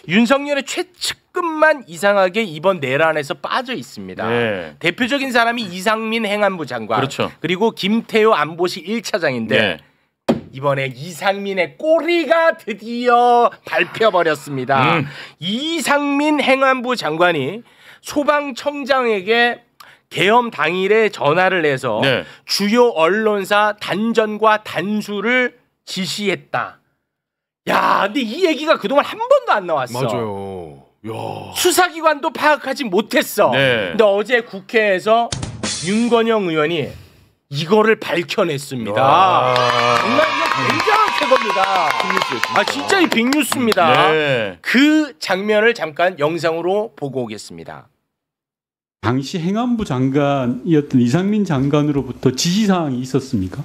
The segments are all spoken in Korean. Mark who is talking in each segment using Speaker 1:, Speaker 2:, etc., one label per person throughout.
Speaker 1: 윤석열의 최측근만 이상하게 이번 내란에서 빠져 있습니다.
Speaker 2: 네.
Speaker 1: 대표적인 사람이 이상민 행안부 장관,
Speaker 2: 그렇죠.
Speaker 1: 그리고 김태효 안보실 1차장인데
Speaker 2: 네.
Speaker 1: 이번에 이상민의 꼬리가 드디어 밟혀버렸습니다. 이상민 행안부 장관이 소방청장에게 계엄 당일에 전화를 해서
Speaker 2: 네.
Speaker 1: 주요 언론사 단전과 단수를 지시했다. 야, 근데 이 얘기가 그동안 한 번도 안 나왔어.
Speaker 3: 맞아요. 야.
Speaker 1: 수사기관도 파악하지 못했어.
Speaker 2: 네.
Speaker 1: 근데 어제 국회에서 윤건영 의원이 이거를 밝혀냈습니다. 정말 이게 굉장한 태거입니다. 아, 진짜 이 빅뉴스입니다.
Speaker 2: 네.
Speaker 1: 그 장면을 잠깐 영상으로 보고 오겠습니다.
Speaker 4: 당시 행안부 장관이었던 이상민 장관으로부터 지시사항이 있었습니까?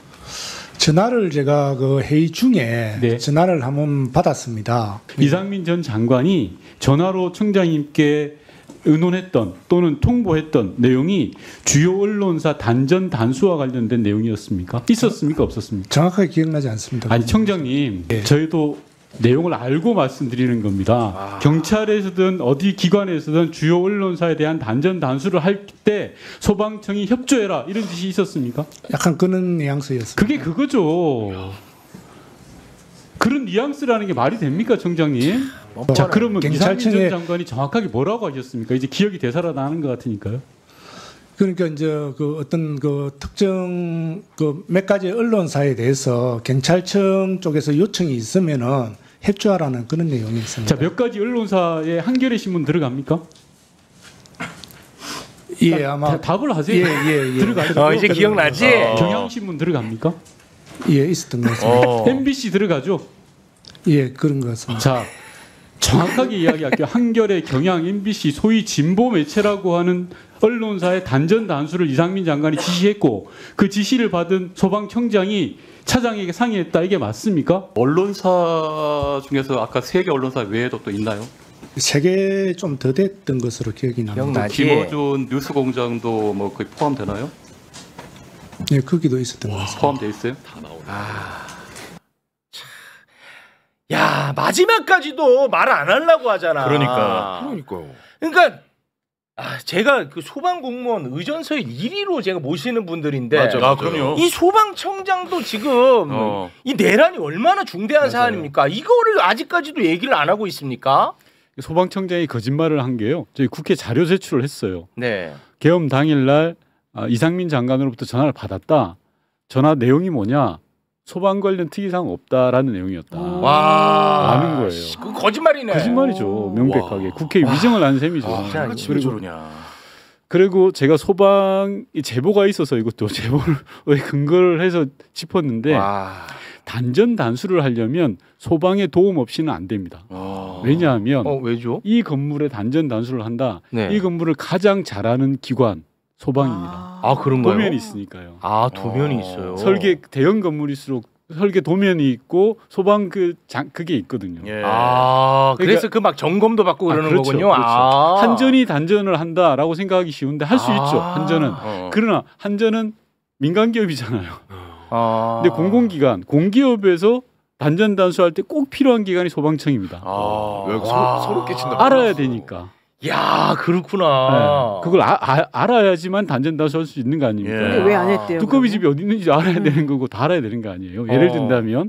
Speaker 5: 전화를 제가 그 회의 중에
Speaker 4: 네.
Speaker 5: 전화를 한번 받았습니다.
Speaker 4: 이상민 전 장관이 전화로 청장님께 의논했던 또는 통보했던 내용이 주요 언론사 단전 단수와 관련된 내용이었습니까? 있었습니까? 없었습니까?
Speaker 5: 정확하게 기억나지 않습니다.
Speaker 4: 아니 청장님,
Speaker 5: 네.
Speaker 4: 저희도 내용을 알고 말씀드리는 겁니다. 경찰에서든 어디 기관에서든 주요 언론사에 대한 단전 단수를 할 때 소방청이 협조해라 이런 뜻이 있었습니까?
Speaker 5: 약간 그런 뉘앙스였습니다.
Speaker 4: 그게 그거죠. 그런 뉘앙스라는 게 말이 됩니까, 청장님? 자, 그러면 이상민 전 장관이 정확하게 뭐라고 하셨습니까? 이제 기억이 되살아나는 것 같으니까요.
Speaker 5: 그러니까 이제 그 어떤 그 특정 그 몇 가지 언론사에 대해서 경찰청 쪽에서 요청이 있으면은 협조하라는 그런 내용이 있습니다.
Speaker 4: 자, 몇 가지 언론사에 한겨레 신문 들어갑니까?
Speaker 5: 예, 아마
Speaker 4: 답을 하세요.
Speaker 5: 예.
Speaker 4: 들어가죠.
Speaker 1: 이제 기억나지?
Speaker 4: 경향신문 들어갑니까?
Speaker 5: 예, 있었던 것 같습니다.
Speaker 4: MBC 들어가죠.
Speaker 5: 예, 그런 것 같습니다.
Speaker 4: 자, 정확하게 이야기할게요. 한겨레, 경향, MBC 소위 진보 매체라고 하는 언론사의 단전 단수를 이상민 장관이 지시했고 그 지시를 받은 소방청장이 차장에게 상의했다. 이게 맞습니까?
Speaker 6: 언론사 중에서 아까 3개 언론사 외에도 또 있나요?
Speaker 5: 3개 좀 더 됐던 것으로 기억이 납니다.
Speaker 1: 기억나지?
Speaker 6: 김어준 뉴스공장도 뭐 거의 포함되나요?
Speaker 5: 예, 거기도 있었던 것 같습니다.
Speaker 6: 포함돼 있어요?
Speaker 1: 야, 마지막까지도 말 안 하려고 하잖아.
Speaker 3: 그러니까요.
Speaker 1: 그러니까 제가 그 소방 공무원 의전서의 1위로 제가 모시는 분들인데
Speaker 3: 맞아. 그럼요.
Speaker 1: 이 소방청장도 지금 이 내란이 얼마나 중대한 사안입니까? 이거를 아직까지도 얘기를 안 하고 있습니까?
Speaker 4: 소방청장이 거짓말을 한 게요. 저희 국회 자료 제출을 했어요.
Speaker 1: 네.
Speaker 4: 계엄 당일날 이상민 장관으로부터 전화를 받았다. 전화 내용이 뭐냐? 소방 관련 특이사항 없다라는 내용이었다.
Speaker 1: 와,
Speaker 4: 아는 거예요.
Speaker 1: 그 거짓말이네.
Speaker 4: 거짓말이죠. 명백하게. 국회 위증을 한 셈이죠.
Speaker 3: 왜 저러냐.
Speaker 4: 그리고 제가 소방 제보가 있어서 이것도 제보를 근거를 해서 짚었는데 단전 단수를 하려면 소방의 도움 없이는 안 됩니다. 왜냐하면
Speaker 1: 왜죠?
Speaker 4: 이 건물에 단전 단수를 한다.
Speaker 1: 네.
Speaker 4: 이 건물을 가장 잘하는 기관 소방입니다.
Speaker 1: 그런가요?
Speaker 4: 도면이 있으니까요.
Speaker 1: 도면이 있어요.
Speaker 4: 설계 대형 건물일수록 설계 도면이 있고 소방 그게 있거든요.
Speaker 3: 예.
Speaker 1: 그래서 그 막 점검도 받고 그러는
Speaker 4: 그렇죠,
Speaker 1: 거군요.
Speaker 4: 그렇죠. 한전이 단전을 한다라고 생각하기 쉬운데 할 수 있죠. 한전은. 그러나 한전은 민간 기업이잖아요. 근데 공공기관, 공기업에서 단전 단수할 때 꼭 필요한 기관이 소방청입니다.
Speaker 3: 왜 서로 깨친다.
Speaker 4: 알아야 되니까.
Speaker 1: 야, 그렇구나.
Speaker 4: 네. 그걸 알아야지만 단전 단수할 수 있는 거 아닙니까?
Speaker 7: 근데 왜 안 했대요?
Speaker 4: 두꺼비 집이 어디 있는지 알아야 되는 거고 다 알아야 되는 거 아니에요? 예를 든다면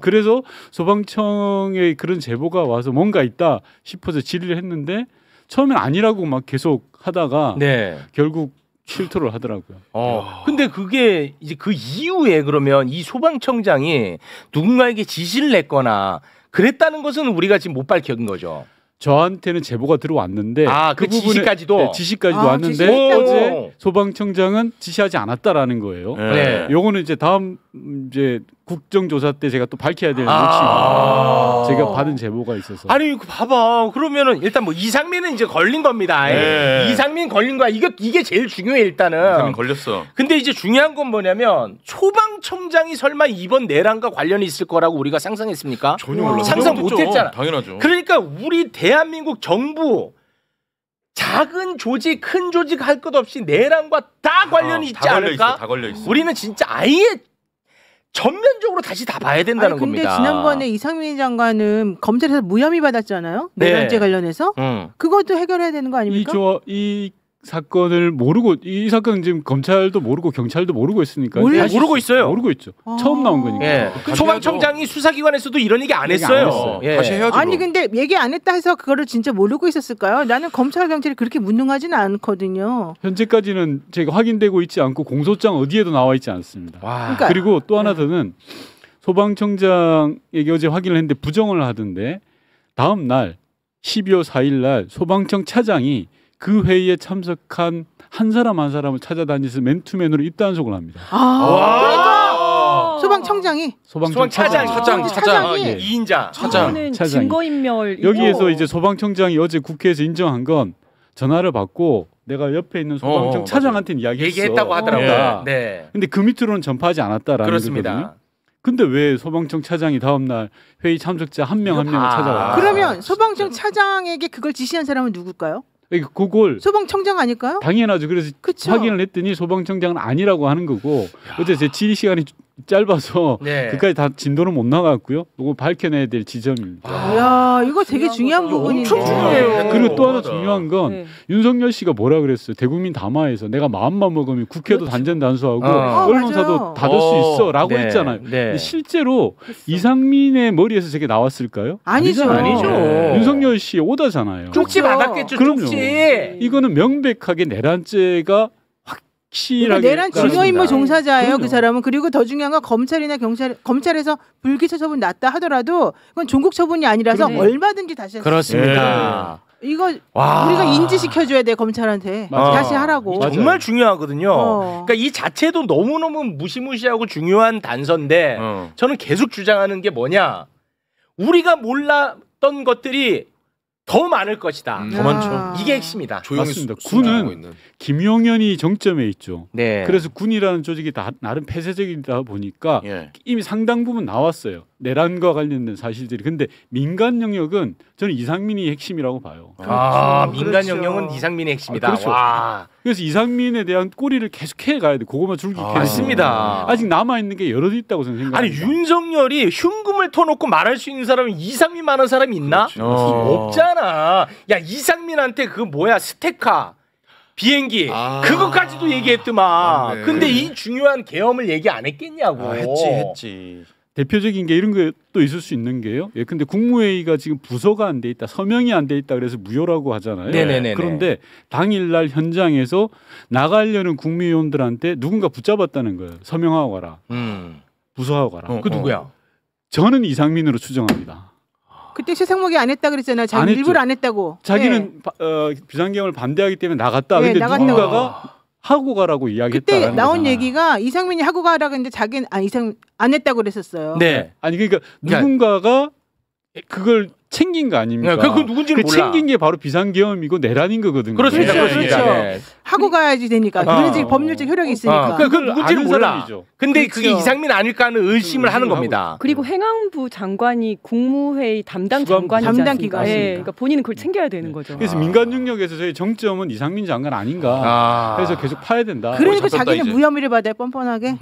Speaker 4: 그래서 소방청에 그런 제보가 와서 뭔가 있다 싶어서 질의를 했는데 처음엔 아니라고 막 계속 하다가 결국 실토를 하더라고요.
Speaker 1: 근데 그게 이제 그 이후에 그러면 이 소방청장이 누군가에게 지시를 냈거나 그랬다는 것은 우리가 지금 못 밝힌 거죠.
Speaker 4: 저한테는 제보가 들어왔는데
Speaker 1: 그 지시까지도?
Speaker 4: 네, 지시까지도 왔는데 어제 소방청장은 지시하지 않았다라는 거예요.
Speaker 1: 네.
Speaker 4: 요거는 이제 다음 이제 국정조사 때 제가 또 밝혀야 될 몫입니다. 제가 받은 제보가 있어서.
Speaker 1: 아니 봐봐. 그러면은 일단 뭐 이상민은 이제 걸린 겁니다. 이상민 걸린 거야. 이게 제일 중요해 일단은.
Speaker 3: 이상민 걸렸어.
Speaker 1: 근데 이제 중요한 건 뭐냐면 소방청장이 설마 이번 내란과 관련이 있을 거라고 우리가 상상했습니까?
Speaker 3: 전혀 몰랐어요.
Speaker 1: 상상 못했잖아.
Speaker 3: 당연하죠.
Speaker 1: 그러니까 우리 대한민국 정부 작은 조직, 큰 조직 할 것 없이 내란과 다 관련이 있지 않을까?
Speaker 3: 다 걸려 있어.
Speaker 1: 우리는 진짜 아예 전면적으로 다시 다 봐야 된다는
Speaker 2: 근데
Speaker 1: 겁니다.
Speaker 2: 지난번에 이상민 장관은 검찰에서 무혐의 받았잖아요.
Speaker 1: 네.
Speaker 2: 내란죄 관련해서. 그것도 해결해야 되는 거 아닙니까?
Speaker 4: 이 사건을 모르고 이 사건은 지금 검찰도 모르고 경찰도 모르고 있으니까
Speaker 1: 모르고 있어요.
Speaker 4: 모르고 있죠. 처음 나온 거니까.
Speaker 1: 예. 소방청장이 수사기관에서도 이런 얘기 안 했어요.
Speaker 3: 예. 다시 해야죠.
Speaker 2: 아니 근데 얘기 안 했다 해서 그거를 진짜 모르고 있었을까요? 나는 검찰 경찰이 그렇게 무능하지는 않거든요.
Speaker 4: 현재까지는 제가 확인되고 있지 않고 공소장 어디에도 나와 있지 않습니다.
Speaker 2: 그러니까,
Speaker 4: 그리고 또 하나 더는 소방청장에게 어제 확인을 했는데 부정을 하던데 다음 날 12월 4일 날 소방청 차장이 그 회의에 참석한 한 사람 한 사람을 찾아다니면서 맨투맨으로 입단속을 합니다.
Speaker 2: 그러니까 소방청장이
Speaker 1: 소방차장이 2인자
Speaker 7: 차장은 증거인멸
Speaker 4: 여기에서 이제 소방청장이 어제 국회에서 인정한 건 전화를 받고 내가 옆에 있는 소방청 차장한테는
Speaker 1: 얘기했다고 하더라고요. 네.
Speaker 4: 근데 그 밑으로는 전파하지 않았다라는
Speaker 1: 그렇습니다.
Speaker 4: 거거든요. 근데 왜 소방청 차장이 다음 날 회의 참석자 한 명 한 명을 찾아와요?
Speaker 2: 그러면 소방청 차장에게 그걸 지시한 사람은 누굴까요?
Speaker 4: 그걸
Speaker 2: 소방청장 아닐까요?
Speaker 4: 당연하죠. 그래서
Speaker 2: 그쵸?
Speaker 4: 확인을 했더니 소방청장은 아니라고 하는 거고 어제 제 질의 시간이 짧아서 그까지 다 진도는 못 나갔고요. 이거 밝혀내야 될 지점입니다.
Speaker 2: 야, 이거 되게 중요한 부분인데.
Speaker 1: 엄청 중요해요.
Speaker 4: 그리고 또 하나 중요한 건 윤석열 씨가 뭐라 그랬어요? 대국민 담화에서 내가 마음만 먹으면 국회도 단전단수하고 언론사도 닫을 수 있어라고 했잖아요. 근데 실제로 이상민의 머리에서 저게 나왔을까요?
Speaker 2: 아니죠.
Speaker 4: 윤석열 씨 오다잖아요.
Speaker 1: 쪽지 받았겠죠.
Speaker 4: 그럼요.
Speaker 1: 쪽지.
Speaker 4: 이거는 명백하게 내란죄가 확실하게
Speaker 2: 내란 증거인멸 종사자예요. 그 사람은. 그리고 더 중요한 건 검찰이나 검찰에서 불기소 처분 났다 하더라도 그건 종국 처분이 아니라서 얼마든지 다시 할 수
Speaker 1: 그렇습니다.
Speaker 2: 이거 우리가 인지시켜줘야 돼 검찰한테. 다시 하라고.
Speaker 1: 정말 중요하거든요. 그러니까 이 자체도 너무너무 무시무시하고 중요한 단서인데 저는 계속 주장하는 게 뭐냐. 우리가 몰랐던 것들이 더 많을 것이다.
Speaker 3: 더 많죠.
Speaker 1: 이게 핵심이다.
Speaker 4: 맞습니다. 군은 김용현이 정점에 있죠.
Speaker 1: 네.
Speaker 4: 그래서 군이라는 조직이 나름 폐쇄적이다 보니까 이미 상당 부분 나왔어요. 내란과 관련된 사실들이. 근데 민간 영역은 저는 이상민이 핵심이라고 봐요.
Speaker 1: 민간 영역은 이상민이 핵심이다.
Speaker 4: 그렇죠.
Speaker 1: 와.
Speaker 4: 그래서 이상민에 대한 꼬리를 계속 해가야 돼. 그것만 줄기 캐.
Speaker 1: 맞습니다.
Speaker 4: 아직 남아 있는 게 여러 있다고 저는 생각합니다.
Speaker 1: 아니 윤석열이 흉금을 터놓고 말할 수 있는 사람이 이상민만한 사람이 있나? 없잖아. 야 이상민한테 그 뭐야 스테카 비행기 그것까지도 얘기했더만. 근데 이 중요한 계엄을 얘기 안 했겠냐고.
Speaker 3: 했지.
Speaker 4: 대표적인 게 이런 것도 있을 수 있는 게요. 근데 국무회의가 지금 부서가 안 돼 있다, 서명이 안 돼 있다 그래서 무효라고 하잖아요.
Speaker 1: 네네네네.
Speaker 4: 그런데 당일날 현장에서 나가려는 국무위원들한테 누군가 붙잡았다는 거예요. 서명하고 가라. 부서하고 가라.
Speaker 1: 그 누구야?
Speaker 4: 저는 이상민으로 추정합니다.
Speaker 2: 그때 세상목이 안 했다 그랬잖아요. 자기 일부러 안 했다고.
Speaker 4: 자기는 비상계엄을 반대하기 때문에 나갔다. 근데 누군가가 하고 가라고 이야기했다.
Speaker 2: 그때 나온 얘기가 이상민이 하고 가라고 했는데 자기는 안 했다고 그랬었어요.
Speaker 4: 네. 아니 그러니까 누군가가 그걸 챙긴 거 아닙니까?
Speaker 1: 그 누군지를 몰라.
Speaker 4: 챙긴 게 바로 비상계엄이고 내란인 거거든요.
Speaker 1: 그렇습니다. 그렇죠.
Speaker 2: 네. 하고 가야지 되니까. 그래야지 법률적 효력이 있으니까.
Speaker 1: 그 누군지를 몰라.
Speaker 4: 사람이죠.
Speaker 1: 근데 그게 이상민 아닐까 하는 의심을 하는 겁니다.
Speaker 7: 그리고 행안부 장관이 국무회의 담당 장관이지
Speaker 2: 담당
Speaker 7: 않습니까? 그러니까 본인은 그걸 챙겨야 되는 거죠.
Speaker 4: 그래서 민간 영역에서 저희 정점은 이상민 장관 아닌가. 그래서 계속 파야 된다.
Speaker 2: 그러니까 자기는 무혐의를 받아요. 뻔뻔하게.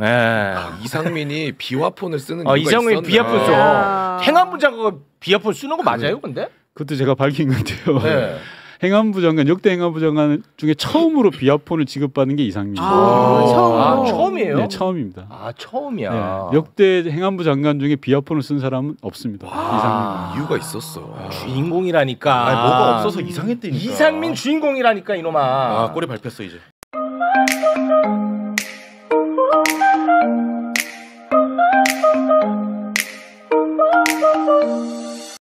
Speaker 3: 이상민이 비화폰을 쓰는
Speaker 1: 이유가 이상민이 비화폰 써. 행안부 장관가 비화폰 쓰는 거 맞아요, 근데?
Speaker 4: 그것도 제가 밝힌 건데요. 행안부 장관 역대 행안부 장관 중에 처음으로 비화폰을 지급받는 게 이상민입니다.
Speaker 1: 처음이에요?
Speaker 4: 네, 처음입니다.
Speaker 1: 처음이야.
Speaker 4: 역대 행안부 장관 중에 비화폰을 쓴 사람은 없습니다. 이상민.
Speaker 3: 이유가 있었어.
Speaker 1: 주인공이라니까.
Speaker 3: 뭐가 없어서 이상했다니까.
Speaker 1: 이상민 주인공이라니까 이놈아.
Speaker 3: 꼬리 밟혔어 이제.